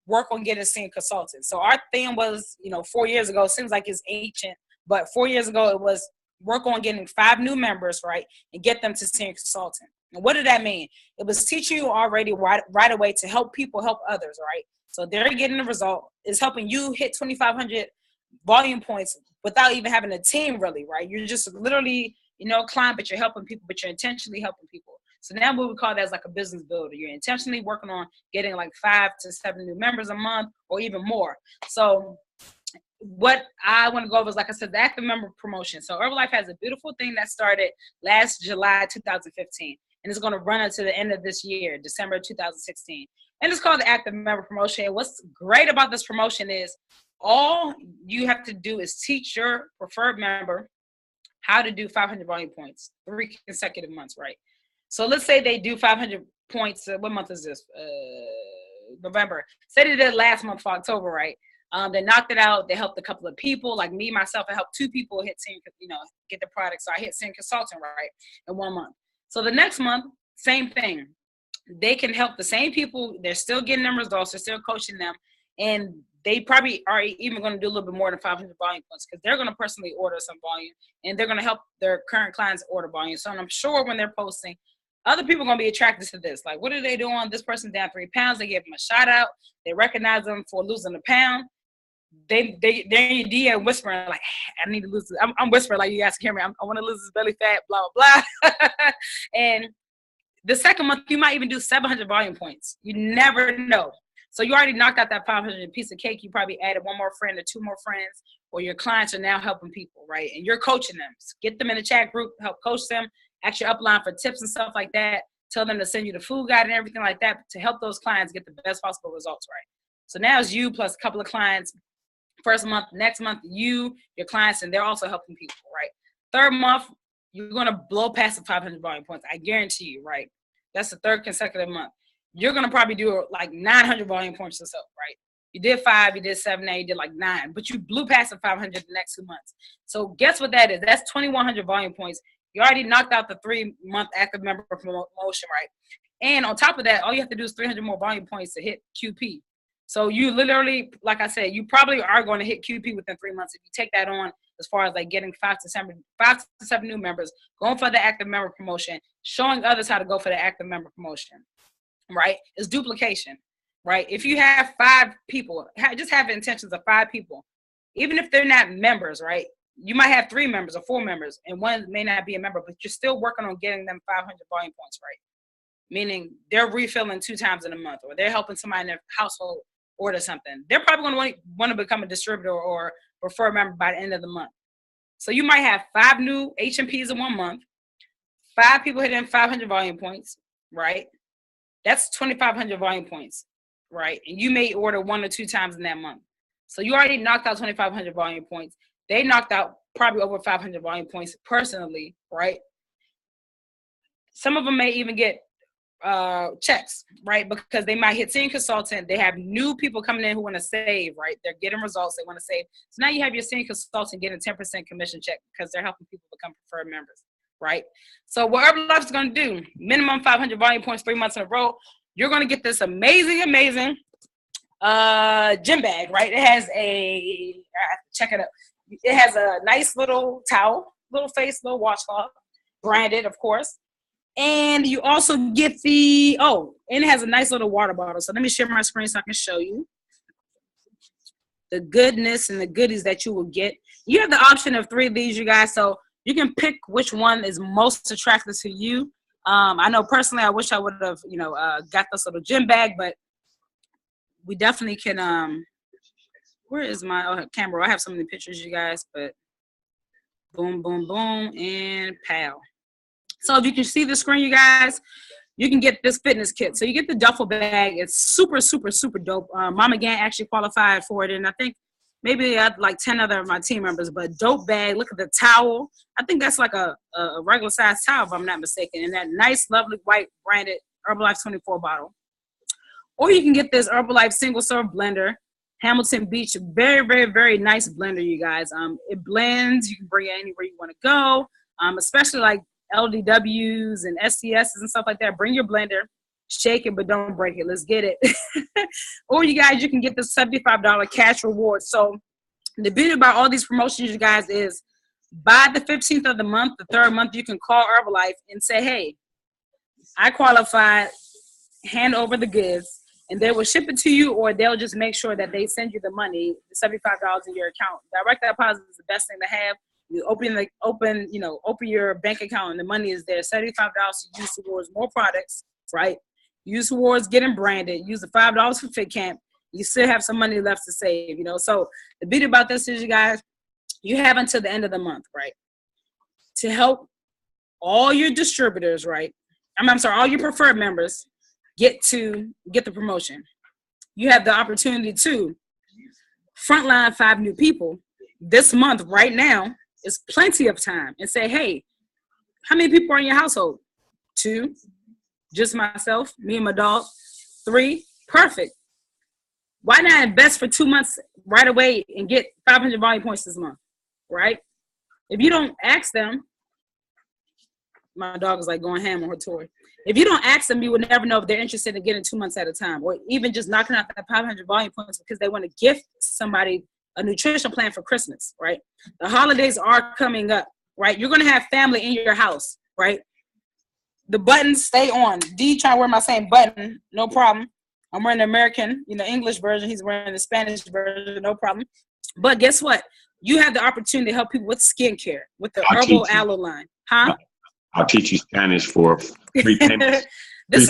work on getting senior consultant. So our thing was, 4 years ago, seems like it's ancient, but 4 years ago it was work on getting 5 new members, right, and get them to senior consultant. And what did that mean? It was teaching you already right away to help people help others, right? So they're getting the result. It's helping you hit 2,500 volume points without even having a team, really, right? You're just literally, client, but you're helping people, but you're intentionally helping people. So now what we call that is like a business builder. You're intentionally working on getting like 5 to 7 new members a month or even more. So what I want to go over is, like I said, the active member promotion. So Herbalife has a beautiful thing that started last July 2015, and it's going to run until the end of this year, December 2016. And it's called the active member promotion. And what's great about this promotion is all you have to do is teach your preferred member how to do 500 volume points, 3 consecutive months, right? So let's say they do 500 points. What month is this? November. Say they did last month for October, right? They knocked it out. They helped a couple of people, like me, myself. I helped 2 people hit senior, get the product. So I hit senior consultant, right, in 1 month. So the next month, same thing. They can help the same people. They're still getting them results. They're still coaching them. And they probably are even going to do a little bit more than 500 volume points because they're going to personally order some volume and they're going to help their current clients order volume. So I'm sure when they're posting, other people are going to be attracted to this. Like, what are they doing? This person's down 3 pounds. They give them a shout out. They recognize them for losing a pound. They're in your DM whispering like, I need to lose this. I'm whispering like, you guys can hear me. I want to lose this belly fat, blah, blah, blah. And the second month, you might even do 700 volume points. You never know. So you already knocked out that 500 piece of cake. You probably added 1 more friend or 2 more friends, or your clients are now helping people, right? And you're coaching them. So get them in the chat group, help coach them, ask your upline for tips and stuff like that. Tell them to send you the food guide and everything like that to help those clients get the best possible results, right? So now it's you plus a couple of clients. First month, next month, you, your clients, and they're also helping people, right? Third month, you're going to blow past the 500 volume points. I guarantee you, right? That's the 3rd consecutive month. You're going to probably do like 900 volume points or so, right? You did 5, you did 7, now you did like 9, but you blew past the 500 the next 2 months. So guess what that is? That's 2,100 volume points. You already knocked out the 3-month active member promotion, right? And on top of that, all you have to do is 300 more volume points to hit QP. So you literally, like I said, you probably are going to hit QP within 3 months if you take that on as far as like getting 5 to 7 new members, going for the active member promotion, showing others how to go for the active member promotion, right? It's duplication, right? If you have 5 people, just have the intentions of 5 people, even if they're not members, right? You might have 3 members or 4 members, and one may not be a member, but you're still working on getting them 500 volume points, right? Meaning they're refilling 2 times in a month, or they're helping somebody in their household order something. They're probably going to want to become a distributor or refer member by the end of the month. So you might have 5 new HMPs in 1 month, 5 people hitting 500 volume points, right? That's 2,500 volume points, right? And you may order 1 or 2 times in that month. So you already knocked out 2,500 volume points. They knocked out probably over 500 volume points personally, right? Some of them may even get checks, right? Because they might hit senior consultant. They have new people coming in who want to save, right? They're getting results. They want to save. So now you have your senior consultant getting 10% commission check because they're helping people become preferred members, right? So what Herbalife is going to do, minimum 500 volume points 3 months in a row. You're going to get this amazing gym bag, right? It has check it out. It has a nice little towel, little face, little washcloth, branded, of course. And you also get and it has a nice little water bottle. So let me share my screen so I can show you the goodness and the goodies that you will get. You have the option of 3 of these, you guys. So you can pick which one is most attractive to you. I know personally, I wish I would have, got this little gym bag, but we definitely can. Where is my camera? I have so many pictures, you guys, but boom, boom, boom, and pow. So if you can see the screen, you guys, you can get this fitness kit. So you get the duffel bag. It's super, super, super dope. Mama Gann actually qualified for it, and I think maybe I had like 10 other of my team members, but dope bag. Look at the towel. I think that's like a regular size towel, if I'm not mistaken, and that nice, lovely white branded Herbalife 24 bottle. Or you can get this Herbalife single serve blender, Hamilton Beach. Very, very, very nice blender, you guys. It blends. You can bring it anywhere you want to go, especially like LDWs and SCSs and stuff like that. Bring your blender, shake it, but don't break it. Let's get it. Or you guys, you can get the $75 cash reward. So the beauty about all these promotions, you guys, is by the 15th of the month, the 3rd month, you can call Herbalife and say, hey, I qualified, hand over the goods, and they will ship it to you, or they'll just make sure that they send you the money, the $75 in your account. Direct deposit is the best thing to have. You open your bank account and the money is there. $75 to use towards more products, right? Use towards getting branded. Use the $5 for Fit Camp. You still have some money left to save, So the beauty about this is, you guys, you have until the end of the month, right, to help all your distributors, right? All your preferred members get the promotion. You have the opportunity to frontline 5 new people this month right now. It's plenty of time, and say, hey, how many people are in your household? 2, just myself, me and my dog. 3, perfect. Why not invest for 2 months right away and get 500 volume points this month, right? If you don't ask them, my dog is like going ham on her toy. If you don't ask them, you would never know if they're interested in getting 2 months at a time, or even just knocking out that 500 volume points because they want to gift somebody a nutrition plan for Christmas, right? The holidays are coming up, right? You're going to have family in your house, right? The buttons stay on. D trying to wear my same button, no problem. I'm wearing the American, English version. He's wearing the Spanish version, no problem. But guess what? You have the opportunity to help people with skincare, with the herbal aloe line. Huh? I'll teach you Spanish for free payments. This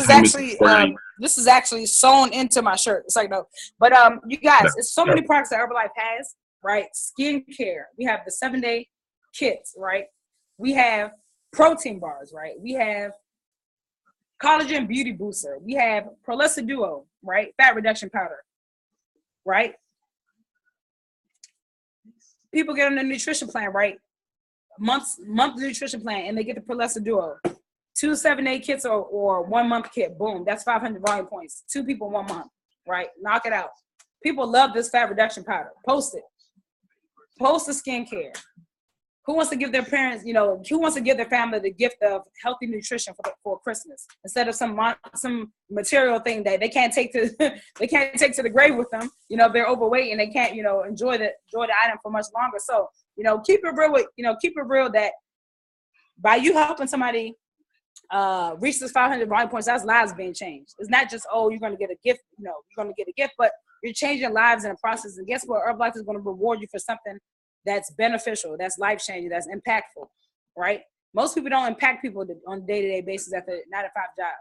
is actually sewn into my shirt. It's like, no. But you guys, it's so many products that Herbalife has, right? Skincare. We have the 7-day kits, right? We have protein bars, right? We have collagen beauty booster. We have Prolessa Duo, right? Fat reduction powder, right? People get on the nutrition plan, right? Monthly nutrition plan, and they get the Prolessa Duo. 2 7-day kits or 1 month kit. Boom, that's 500 volume points. 2 people 1 month, right? Knock it out. People love this fat reduction powder. Post it. Post the skincare. Who wants to give their parents, who wants to give their family the gift of healthy nutrition for Christmas instead of some material thing that they can't take to the grave with them. They're overweight and they can't, enjoy the item for much longer. So, keep it real that by you helping somebody reach this 500 volume points, that's lives being changed. It's not just, you're going to get a gift, you're going to get a gift, but you're changing lives in the process. And guess what? Herbalife is going to reward you for something that's beneficial, that's life-changing, that's impactful, right? Most people don't impact people on a day-to-day basis at the 9-to-5 job.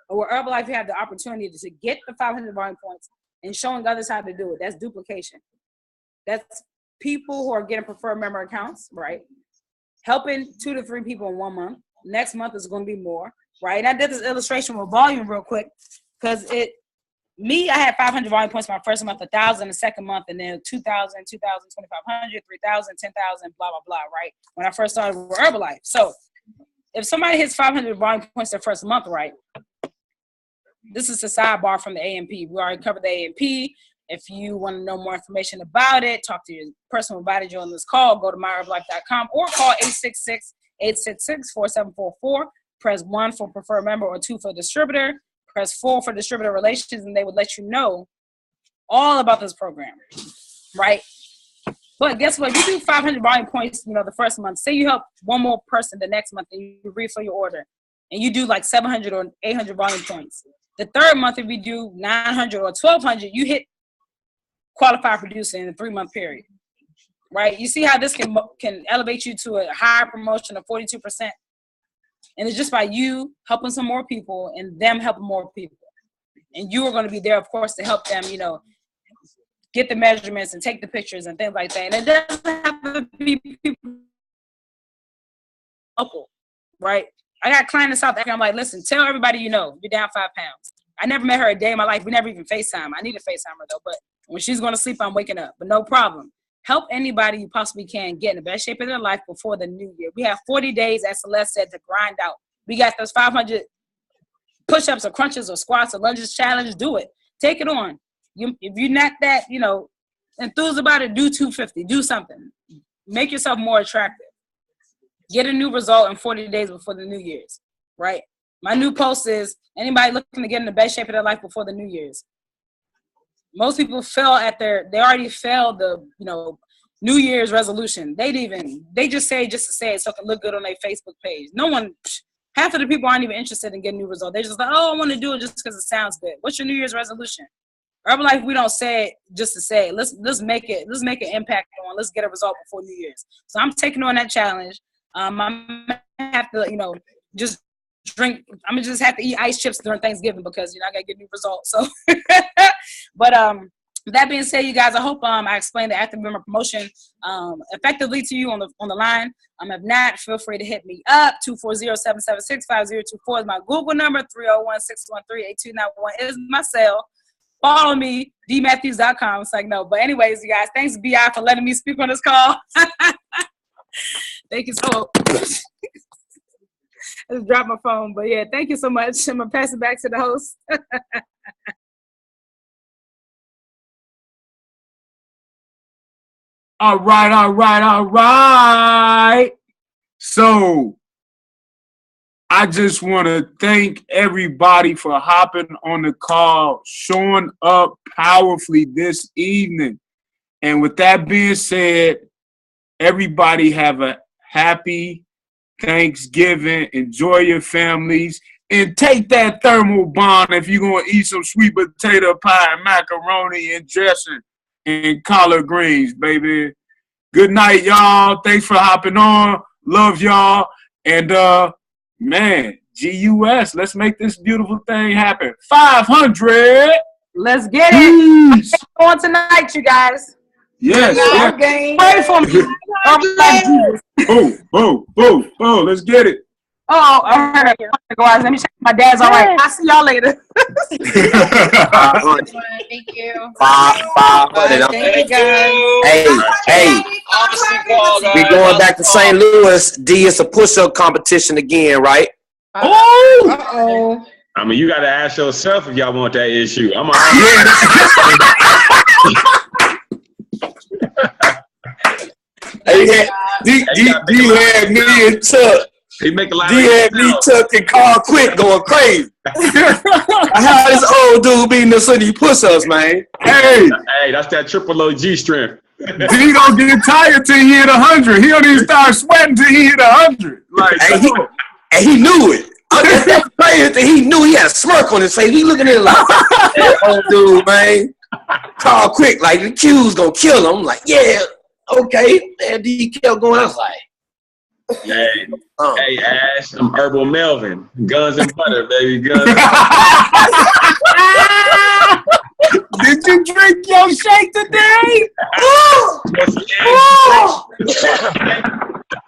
But with Herbalife, you have the opportunity to get the 500 volume points and showing others how to do it. That's duplication. That's people who are getting preferred member accounts, right? Helping 2 to 3 people in 1 month. Next month is going to be more, right? And I did this illustration with volume real quick because I had 500 volume points my first month, 1,000 the second month, and then 2,000, 2,000, 2,500, 3,000, 10,000, blah, blah, blah, right? When I first started with Herbalife. So if somebody hits 500 volume points their first month, right, this is the sidebar from the AMP. We already covered the AMP. If you want to know more information about it, talk to your person who invited you on this call, go to myherbalife.com or call 866-866-4744. Press 1 for preferred member or 2 for distributor. Press 4 for distributor relations, and they would let you know all about this program, right? But guess what? If you do 500 volume points, the first month, say you help one more person the next month and you refill your order, and you do like 700 or 800 volume points. The third month, if you do 900 or 1,200, you hit qualified producer in a 3-month period, right? You see how this can elevate you to a higher promotion of 42%. And it's just by you helping some more people and them helping more people. And you are going to be there, of course, to help them, get the measurements and take the pictures and things like that. And it doesn't have to be people local, right? I got a client in South Africa. I'm like, listen, tell everybody you're down 5 pounds. I never met her a day in my life. We never even FaceTime. I need to FaceTime her, though. But when she's going to sleep, I'm waking up. But no problem. Help anybody you possibly can get in the best shape of their life before the new year. We have 40 days, as Celeste said, to grind out. We got those 500 push-ups or crunches or squats or lunges challenge. Do it. Take it on. If you're not that, enthused about it, do 250. Do something. Make yourself more attractive. Get a new result in 40 days before the New Year's, right? My new post is anybody looking to get in the best shape of their life before the New Year's. Most people they already failed the, New Year's resolution. They just say it just to say it so it can look good on their Facebook page. Half of the people aren't even interested in getting new results. They're just like, I want to do it just because it sounds good. What's your New Year's resolution? Herbalife, we don't say it just to say it. Let's make an impact on. Let's get a result before New Year's. So I'm taking on that challenge. I'm gonna have to, just drink. I'm gonna just have to eat ice chips during Thanksgiving because I gotta get new results. So, but that being said, you guys, I hope I explained the active member promotion effectively to you on the line. If not, feel free to hit me up. 240-776-5024 is my Google number. 301-613-8291 is my cell. Follow me, dmatthews.com. It's like, no. But anyways, you guys, thanks, BI, for letting me speak on this call. Thank you so much. I just dropped my phone. But, yeah, thank you so much. I'm going to pass it back to the host. All right. So I just want to thank everybody for hopping on the call, showing up powerfully this evening. And with that being said, everybody have a happy Thanksgiving. Enjoy your families. And take that thermal bond if you're going to eat some sweet potato pie and macaroni and dressing and collard greens, baby. Good night, y'all. Thanks for hopping on. Love y'all. And, man, GUS, let's make this beautiful thing happen. 500. Let's get it. On tonight, you guys. Yes. Pray for me. Boom. Let's get it. Oh, all right. Guys, let me check. My dad's all right. I'll see y'all later. Thank you. 500. Thank you, guys. Hey. We going back to St. Louis. D, it's a push-up competition again, right? Uh-oh. I mean, you got to ask yourself if y'all want that issue. I'm Hey, D had me and Chuck. He make a lot D had me, Chuck, and Carl Quick going crazy. How this old dude beating us in these push-ups, man? Hey, that's that triple OG strength. D don't get tired till he hit 100. He don't even start sweating till he hit 100. Like, and he knew it. That's crazy. He knew. He had a smirk on his face. He looking at it like, that old dude, man. Carl Quick, like the Q's gonna kill him. I'm like, yeah, okay. And D kept going. I was like, hey, Ash, I'm Herbal Melvin. Guns and butter, baby. Guns and did you drink your shake today?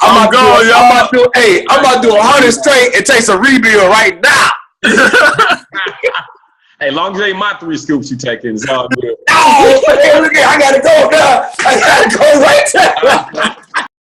I'm about to do 100 straight and take some rebuild right now. Hey, long as it ain't my 3 scoops you taking, it's all good. No, hey, look at, I gotta go now. I gotta go right now.